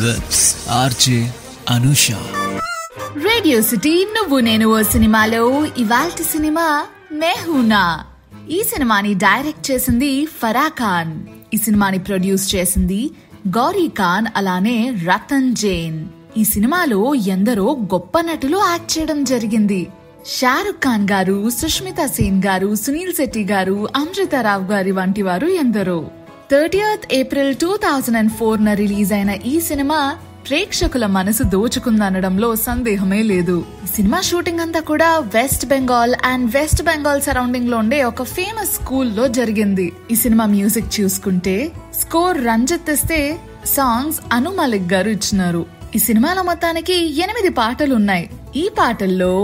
with RJ Anusha. Radio city నువ్వు నేను ఓ సినిమాలో ఇవాల్టి సినిమా మెహూనా. ఈ సినిమాని డైరెక్ట్ చేసింది ఫరా ఖాన్. ఈ సినిమాని ప్రొడ్యూస్ చేసింది గౌరీ ఖాన్, అలానే రతన్ జైన్. ఈ సినిమాలో ఎందరో గొప్ప నటులు యాక్ట్ చేయడం జరిగింది. షారుఖ్ ఖాన్ గారు, సుష్మితా సేన్ గారు, సునీల్ శెట్టి గారు, అమృతారావు గారి వంటి వారు ఎందరో. 30th April 2004 రిలీజ్ అయిన ఈ సినిమా ప్రేక్షకుల మనసు దోచుకుందనడంలో సందేహమే లేదు. ఈ సినిమా షూటింగ్ అంతా కూడా వెస్ట్ బెంగాల్ సరౌండింగ్ లో ఉండే ఒక ఫేమస్ స్కూల్లో జరిగింది. ఈ సినిమా మ్యూజిక్ చూసుకుంటే స్కోర్ రంజిత్ ఇస్తే సాంగ్స్ అను మలిక్ గారు ఇచ్చినారు. ఈ సినిమాలో మొత్తానికి 8 పాటలు ఉన్నాయి. ఈ పాటల్లో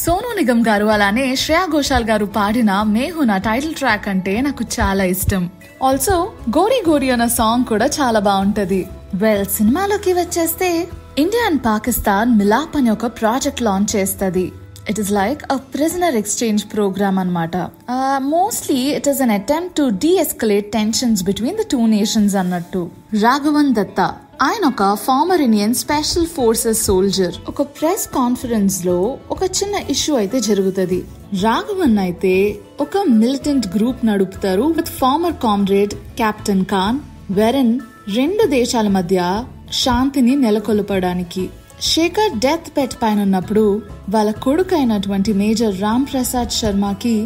సోనూ నిగమ్ గారు అలానే శ్రేయా ఘోషాల్ గారు పాడిన మెహూనా టైటిల్ ట్రాక్ అంటే నాకు చాలా ఇష్టం. ఆల్సో గోరీ గోరీ అన్న సాంగ్ కూడా చాలా బాగుంటది. సినిమాలోకి వచ్చేస్తే ఇండియా అండ్ పాకిస్తాన్ మిలాప్ అనే ఒక ప్రాజెక్ట్ లాంచ్ చేస్తుంది. It is like a prisoner exchange programme అన్నమాట. Mostly it is an attempt to deescalate tensions between the 2 nations అన్నట్టు. రాఘవన్ దత్తా ఆయన ఒక former Indian special forces soldier. ఒక ప్రెస్ కాన్ఫరెన్స్ లో ఒక చిన్న ఇష్యూ అయితే జరుగుతుంది. రాఘవన్ అయితే ఒక మిలిటెంట్ గ్రూప్ నడుపుతారు with former comrade captain Khan, వెరన్ 2 దేశాల మధ్య శాంతిని నెలకొల్పడానికి. శేఖర్ డెత్ బెడ్ పైన ఉన్నప్పుడు వాళ్ళ కొడుకు అయినటువంటి మేజర్ రామ్ ప్రసాద్ శర్మకి,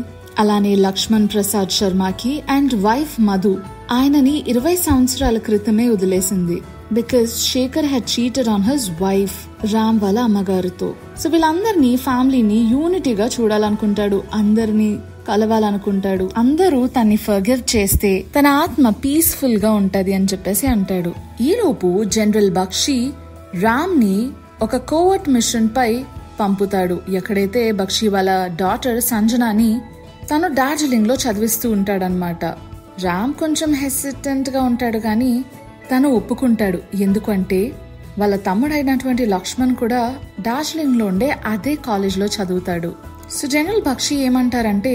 అలానే లక్ష్మణ్ ప్రసాద్ శర్మకి అండ్ వైఫ్ మధు ఆయనని 20 సంవత్సరాల క్రితమే వదిలేసింది. Because Shekhar had cheated on his wife Ram వాళ్ళ అమ్మగారితో. సో వీళ్ళందరినీ ఫ్యామిలీని యూనిటీగా చూడాలనుకుంటాడు, అందరినీ కలవాలనుకుంటాడు. అందరూ తన్ని ఫర్గివ్ చేస్తే తన ఆత్మ పీస్ఫుల్ గా ఉంటది అని చెప్పేసి అంటాడు. ఈలోపు జనరల్ బక్షి రామ్ ని ఒక కోవర్ట్ మిషన్ పై పంపుతాడు. ఎక్కడైతే బక్షి వాళ్ళ డాటర్ సంజనాని తను డార్జిలింగ్ లో చదివిస్తూ ఉంటాడనమాట. రామ్ కొంచెం హెసిటెంట్ గా ఉంటాడు కానీ తను ఒప్పుకుంటాడు. ఎందుకంటే వాళ్ళ తమ్ముడైనటువంటి లక్ష్మణ్ కూడా డార్జిలింగ్ లో ఉండే అదే కాలేజ్ లో చదువుతాడు. సో జనరల్ బక్షి ఏమంటారంటే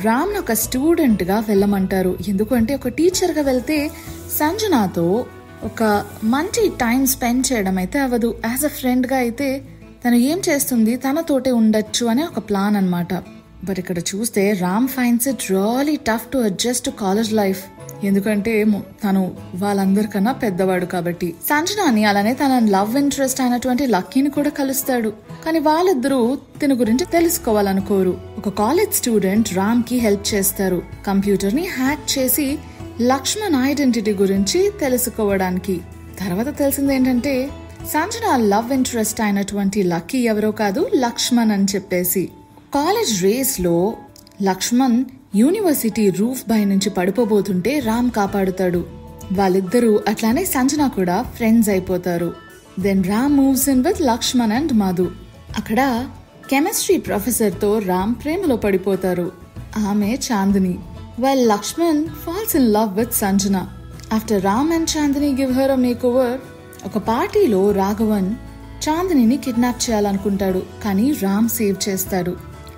రామ్ ను ఒక స్టూడెంట్ గా వెళ్ళమంటారు. ఎందుకంటే ఒక టీచర్ గా వెళ్తే సంజనాతో ఒక మంచి టైం స్పెండ్ చేయడం అయితే అవ్వదు. యాజ్ అ ఫ్రెండ్ గా అయితే తను ఏం చేస్తుంది, తనతోటే ఉండొచ్చు అనే ఒక ప్లాన్ అన్నమాట. బట్ ఇక్కడ చూస్తే Ram finds it really tough to adjust to college life. ఎందుకంటే తను వాళ్ళందరికన్నా పెద్దవాడు కాబట్టి. సంజనాని అలానే తన లవ్ ఇంట్రెస్ట్ అయినటువంటి లక్కీని కూడా కలుస్తాడు. కానీ వాళ్ళిద్దరూ తన గురించి తెలుసుకోవాలనుకోరు. ఒక కాలేజ్ స్టూడెంట్ రామ్ కి హెల్ప్ చేస్తారు కంప్యూటర్ ని హ్యాక్ చేసి లక్ష్మణ్ ఐడెంటిటీ గురించి తెలుసుకోవడానికి. తర్వాత తెలిసింది ఏంటంటే సంజన లవ్ ఇంట్రెస్ట్ అయినటువంటి లక్కీ ఎవరో కాదు, లక్ష్మణ్ అని చెప్పేసి. కాలేజ్ రేస్ లో లక్ష్మణ్ యూనివర్సిటీ రూఫ్ పై నుంచి పడిపోబోతుంటే రామ్ కాపాడుతాడు. వాళ్ళిద్దరూ అట్లానే సంజన కూడా ఫ్రెండ్స్ అయిపోతారు. Then Ram moves in with Lakshman and Madhu. అక్కడ కెమిస్ట్రీ ప్రొఫెసర్ తో రామ్ ప్రేమలో పడిపోతారు. ఆమె Chandini. While Lakshman falls in love with Sanjana. After Ram and Chandini give her a makeover, ఒక పార్టీలో రాఘవన్ చాందినిని కిడ్నాప్ చేయాలనుకుంటాడు. కానీ రామ్ సేవ్ చేస్తాడు.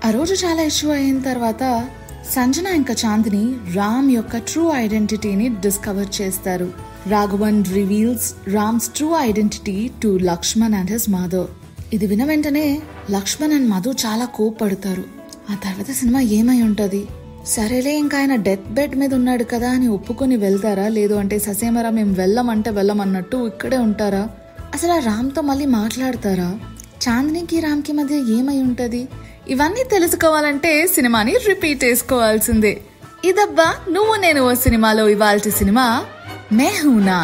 ఆ రోజు చాలా ఇష్యూ అయిన తర్వాత సంజన ఇంకా చాందిని రామ్ యొక్క ట్రూ ఐడెంటిటీని డిస్కవర్ చేస్తారు. Raghavan reveals Ram's true identity to Lakshman and his mother. ఇది విన వెంటనే లక్ష్మణ్ అండ్ మధు చాలా కోప్పడతారు. ఆ తర్వాత సినిమా ఏమై ఉంటది? సరేలే, ఇంకా ఆయన డెత్ బెడ్ మీద ఉన్నాడు కదా అని ఒప్పుకొని వెళ్తారా, లేదు అంటే ససేమరా మేము వెళ్ళమంటే వెళ్ళమన్నట్టు ఇక్కడే ఉంటారా? అసలు ఆ రామ్తో మళ్ళీ మాట్లాడతారా? చాందినికి రామ్కి మధ్య ఏమై ఉంటది? ఇవన్నీ తెలుసుకోవాలంటే సినిమాని రిపీట్ చేసుకోవాల్సిందే. ఇదబ్బా నువ్వు నేను ఓ సినిమాలో ఇవాల్టి సినిమా మెహూనా.